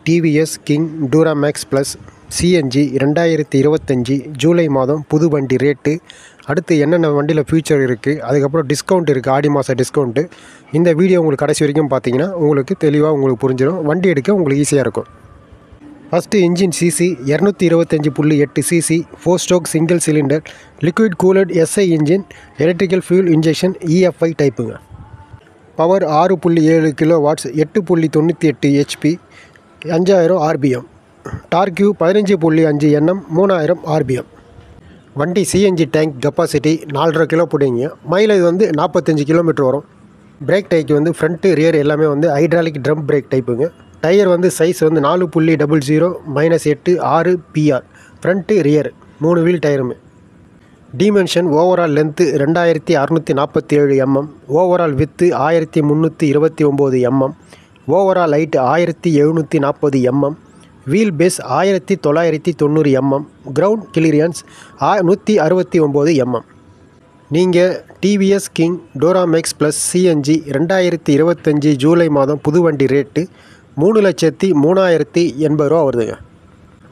TVS King Duramax plus CNG 2025 ஜூலை மாதம் புது வண்டி ரேட்டு, அடுத்து என்னென்ன வண்டியில் ஃபியூச்சர் இருக்குது, அதுக்கப்புறம் டிஸ்கவுண்ட் இருக்குது, ஆடி மாத டிஸ்கவுண்ட்டு. இந்த வீடியோ உங்களுக்கு கடைசி வரைக்கும் பார்த்தீங்கன்னா உங்களுக்கு தெளிவாக உங்களுக்கு புரிஞ்சிடும், வண்டி எடுக்க உங்களுக்கு ஈஸியாக இருக்கும். First engine CC 225.8 CC 4 stroke single cylinder liquid cooled SI engine, electrical fuel injection EFI டைப்புங்க. Power 6.7 kilowatts, 8.98 HP, 5000 RPM. Torque 15.5 Nm, 3000 RPM. வண்டி சிஎன்ஜி டேங்க் கெப்பாசிட்டி 4.5 கிலோ போடுவீங்க. மைலேஜ் 45 கிலோமீட்டர் வரும். பிரேக் டைப் ஃப்ரண்ட்டு ரியர் எல்லாமே hydraulic drum brake டைப்புங்க. Tyre size 4.00 -8 6 PR, front rear 3 wheel டயருமே. Dimension overall length 2647 mm, overall width 1329 mm, overall height 1740 mm, wheel base 1990 mm, ground clearance 169 mm. நீங்கள் TVS King Duramax plus CNG 2025 ஜூலை மாதம் புது வண்டி rate 3,03,080 ரூபா வருதுங்க.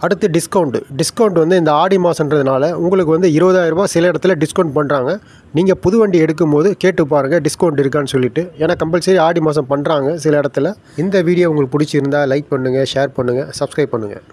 அடுத்து டிஸ்கவுண்ட் இந்த ஆடி மாதன்றதுனால உங்களுக்கு 20,000 ரூபா சில இடத்துல டிஸ்கவுண்ட் பண்ணுறாங்க. நீங்கள் புது வண்டி எடுக்கும்போது கேட்டு பாருங்கள் டிஸ்கவுண்ட் இருக்கான்னு சொல்லிட்டு. ஏன்னா கம்பல்சரி ஆடி மாதம் பண்ணுறாங்க சில இடத்துல. இந்த வீடியோ உங்களுக்கு பிடிச்சிருந்தா லைக் பண்ணுங்கள், ஷேர் பண்ணுங்கள், சப்ஸ்கிரைப் பண்ணுங்கள்.